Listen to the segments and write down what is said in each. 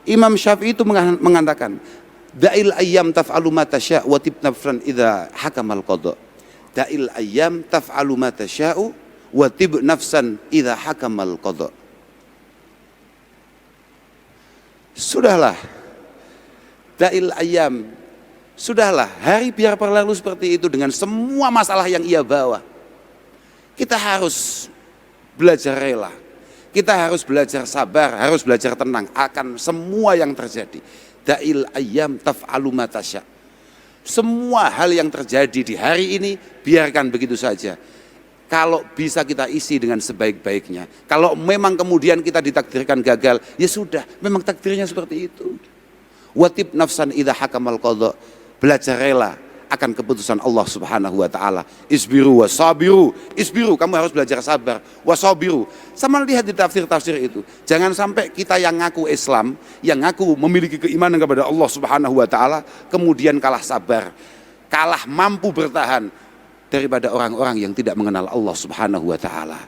Imam Syafi'i itu mengatakan, da'il ayyam taf'alu ma tasya' wa tib nafsan idza hakamal qada. Da'il ayyam taf'alu ma tasya'u wa tib nafsan idza hakamal qada. Sudahlah, da'il ayyam, sudahlah, hari biar berlalu seperti itu dengan semua masalah yang ia bawa. Kita harus belajar rela. Kita harus belajar sabar, harus belajar tenang akan semua yang terjadi. Da'il ayyam taf'alu ma tasya'. Semua hal yang terjadi di hari ini biarkan begitu saja. Kalau bisa kita isi dengan sebaik-baiknya. Kalau memang kemudian kita ditakdirkan gagal, ya sudah, memang takdirnya seperti itu. Watib nafsan idza hakamal qada. Belajar rela akan keputusan Allah Subhanahu wa taala. Isbiru wasabiru. Isbiru, kamu harus belajar sabar. Wasabiru. Sama lihat di tafsir-tafsir itu. Jangan sampai kita yang ngaku Islam, yang ngaku memiliki keimanan kepada Allah Subhanahu wa taala, kemudian kalah sabar, kalah mampu bertahan daripada orang-orang yang tidak mengenal Allah Subhanahu wa taala.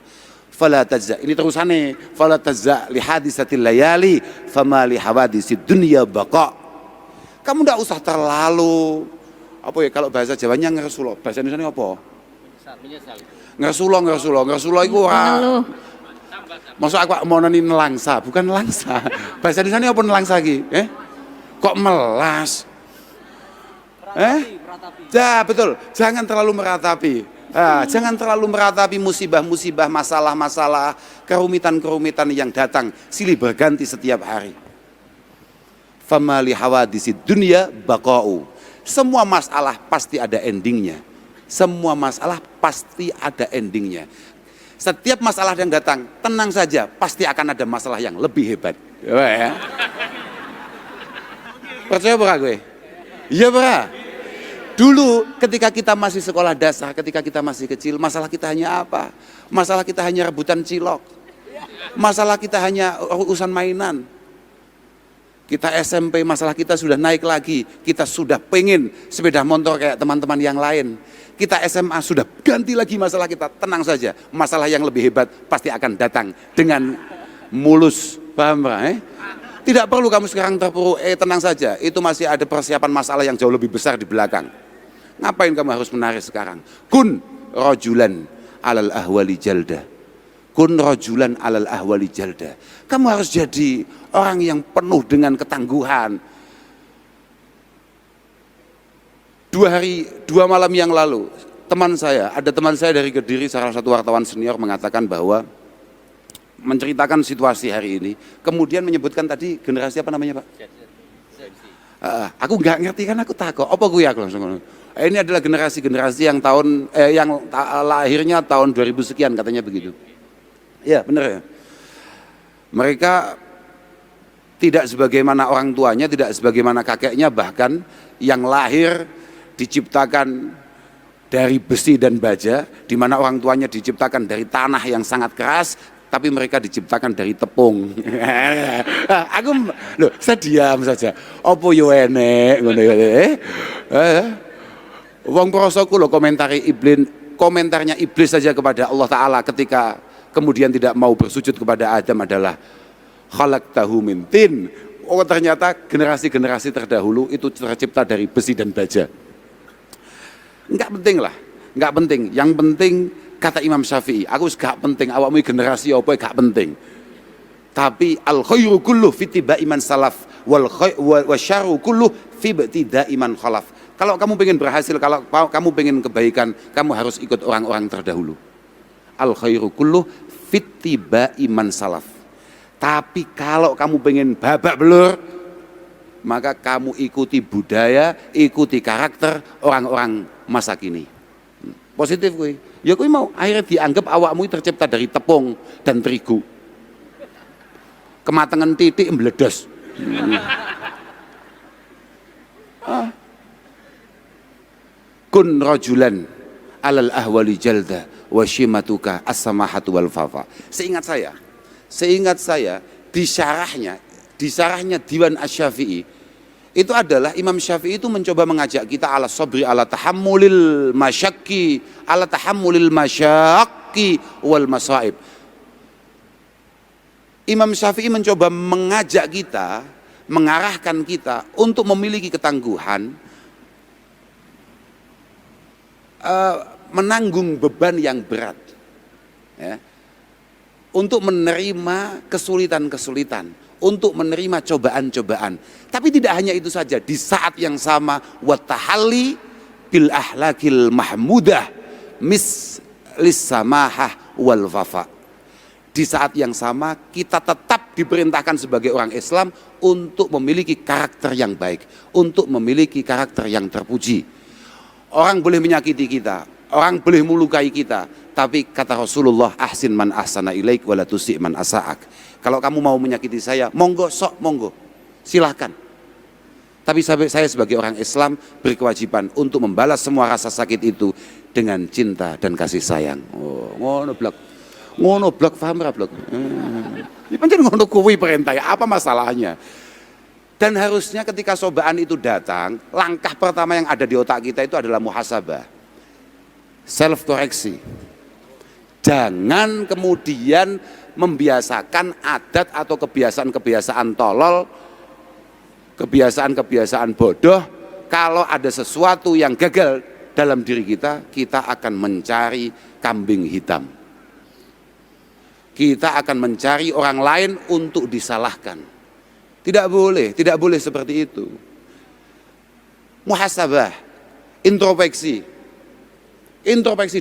Fala tazza, ini terusannya, fala tazza li hadisatil layali fama li hawadisid dunya baqa. Kamu tidak usah terlalu apa ya, kalau bahasa Jawanya ngeresulo, bahasa Indonesia apa? Ngeresulo itu ora. Maksud aku mau nani nelangsa, bukan nelangsa. Bahasa Indonesia apa nelangsa lagi? Kok melas? Ya betul, jangan terlalu meratapi. Jangan terlalu meratapi musibah-musibah, masalah-masalah, kerumitan-kerumitan yang datang silih berganti setiap hari. Fama li hawadisid dunya baqa'u. Semua masalah pasti ada endingnya. Semua masalah pasti ada endingnya. Setiap masalah yang datang, tenang saja, pasti akan ada masalah yang lebih hebat. Ya. Percaya apa gue? Iya bra. Dulu ketika kita masih sekolah dasar, ketika kita masih kecil, masalah kita hanya apa? Masalah kita hanya rebutan cilok. Masalah kita hanya urusan mainan. Kita SMP, masalah kita sudah naik lagi. Kita sudah pengen sepeda motor kayak teman-teman yang lain. Kita SMA sudah ganti lagi masalah kita. Tenang saja, masalah yang lebih hebat pasti akan datang dengan mulus. Paham Pak? Tidak perlu kamu sekarang terpuruk, tenang saja. Itu masih ada persiapan masalah yang jauh lebih besar di belakang. Ngapain kamu harus menarik sekarang? Kun rajulan alal ahwali jalda. Kun rajulan alal ahwali jalda. Kamu harus jadi orang yang penuh dengan ketangguhan. 2 malam yang lalu, ada teman saya dari Kediri, salah satu wartawan senior mengatakan bahwa menceritakan situasi hari ini, kemudian menyebutkan tadi generasi apa namanya Pak? Aku nggak ngerti kan, aku takut. Apa gue ya langsung. Ini adalah generasi yang lahirnya tahun 2000 sekian katanya begitu. Ya benar ya. Mereka tidak sebagaimana orang tuanya, tidak sebagaimana kakeknya, bahkan yang lahir diciptakan dari besi dan baja, di mana orang tuanya diciptakan dari tanah yang sangat keras, tapi mereka diciptakan dari tepung. Aku saya diam saja. Apa yo enek ngono ya. Wong prosoku lho komentarnya iblis saja kepada Allah Taala ketika kemudian tidak mau bersujud kepada Adam adalah khalaqtahu min tin. Oh ternyata generasi-generasi terdahulu itu tercipta dari besi dan baja. Enggak penting lah, enggak penting. Yang penting kata Imam Syafi'i, aku gak penting awakmu generasi apa gak penting. Tapi al khairu kullu fi tibai man salaf wal syarru kullu fi ibtida'i man khalaf. Kalau kamu pengen berhasil, kalau kamu pengen kebaikan, kamu harus ikut orang-orang terdahulu. Al khairu kullu fi tibai man salaf. Tapi kalau kamu pengen babak belur, maka kamu ikuti budaya, ikuti karakter orang-orang masa kini. Positif gue. Ya gue mau akhirnya dianggap awakmu tercipta dari tepung dan terigu. Kematangan titik meledos. Kun rajulan alal ahwali jalda wa shimatuka as-samahatu wal fafa. Seingat saya di syarahnya Diwan Asy-Syafi'i itu adalah Imam Syafi'i itu mencoba mengajak kita ala sabri ala tahammulil masyaqi wal masaib. Imam Syafi'i mencoba mengajak kita mengarahkan kita untuk memiliki ketangguhan, menanggung beban yang berat, ya, untuk menerima kesulitan-kesulitan, untuk menerima cobaan-cobaan. Tapi tidak hanya itu saja, di saat yang sama watahalli bil ahlakil mahmudah mislis samahah wal wafa. Di saat yang sama kita tetap diperintahkan sebagai orang Islam untuk memiliki karakter yang baik, untuk memiliki karakter yang terpuji. Orang boleh menyakiti kita, orang boleh melukai kita, tapi kata Rasulullah, ahsin man ahsana ilaik wala tusi man asa'ak. Kalau kamu mau menyakiti saya, monggo, sok monggo, silahkan. Tapi saya sebagai orang Islam berkewajiban untuk membalas semua rasa sakit itu dengan cinta dan kasih sayang. Oh, ngono blok paham ra blok? Ini pancen ngono kuwi perintah, apa masalahnya? Dan harusnya ketika cobaan itu datang, langkah pertama yang ada di otak kita itu adalah muhasabah, self koreksi. Jangan kemudian membiasakan adat atau kebiasaan-kebiasaan tolol, kebiasaan-kebiasaan bodoh. Kalau ada sesuatu yang gagal dalam diri kita, kita akan mencari kambing hitam. Kita akan mencari orang lain untuk disalahkan. Tidak boleh seperti itu. Muhasabah, introspeksi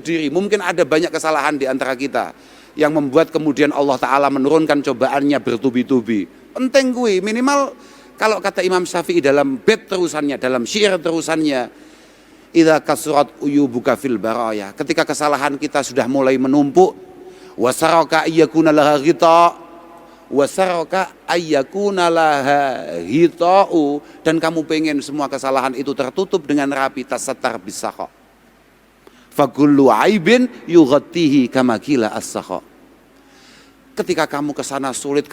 diri. Mungkin ada banyak kesalahan di antara kita yang membuat kemudian Allah Ta'ala menurunkan cobaannya bertubi-tubi. Penting gue, minimal kalau kata Imam Syafi'i dalam bait terusannya, dalam syair terusannya, idza kasurat uyubuka fil baraya, ketika kesalahan kita sudah mulai menumpuk, wasaraka ayyakuna laha ghita, wasaraka ayyakuna laha hita'u, dan kamu pengen semua kesalahan itu tertutup dengan rapi, tasattar bisakha, fakullu aibin yughatihi kamakila as-sakha. Ketika kamu kesana sulit,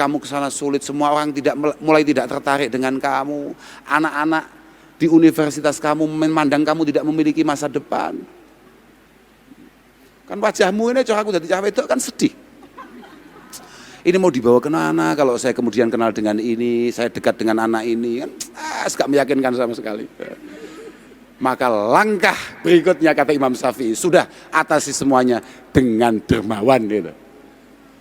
semua orang mulai tidak tertarik dengan kamu. Anak-anak di universitas kamu memandang kamu tidak memiliki masa depan. Kan wajahmu ini cowok aku jadi cewek itu kan sedih. Ini mau dibawa ke mana kalau saya kemudian kenal dengan ini, saya dekat dengan anak ini, kan gak meyakinkan sama sekali. Maka langkah berikutnya kata Imam Syafi'i, sudah atasi semuanya dengan dermawan gitu.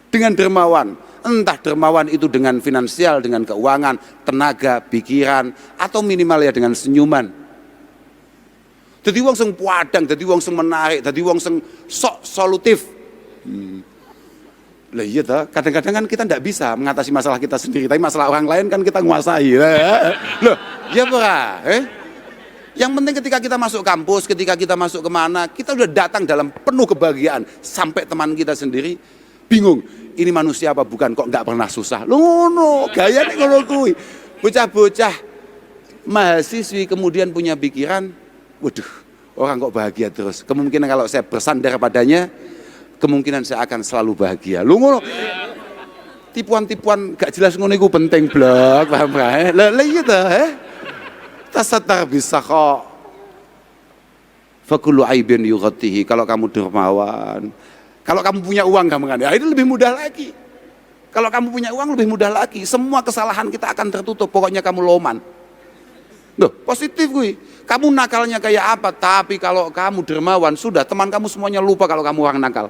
Dengan dermawan, entah dermawan itu dengan finansial, dengan keuangan, tenaga, pikiran, atau minimal ya dengan senyuman. Jadi wong sing padang, jadi wong sing menarik, jadi wong sing sok solutif. Lah iya toh, kadang-kadang kan kita tidak bisa mengatasi masalah kita sendiri, tapi masalah orang lain kan kita nguasai. Loh, ya ora, Yang penting ketika kita masuk kampus, ketika kita masuk kemana, kita udah datang dalam penuh kebahagiaan. Sampai teman kita sendiri bingung, ini manusia apa bukan, kok nggak pernah susah. Loh, gayanya ngono kuwi. Bocah-bocah mahasiswi kemudian punya pikiran, waduh, orang kok bahagia terus. Kemungkinan kalau saya bersandar padanya, kemungkinan saya akan selalu bahagia. Lu ngono. Tipuan-tipuan gak jelas ngono iku penting blok, paham gak? Lah iya ta, Tasattar bisakha. Fakullu aibin yughatihi. Kalau kamu dermawan, kalau kamu punya uang gampang, ya itu lebih mudah lagi. Kalau kamu punya uang lebih mudah lagi. Semua kesalahan kita akan tertutup. Pokoknya kamu loman. Loh, positif gue. Kamu nakalnya kayak apa? Tapi kalau kamu dermawan, sudah teman kamu semuanya lupa kalau kamu orang nakal.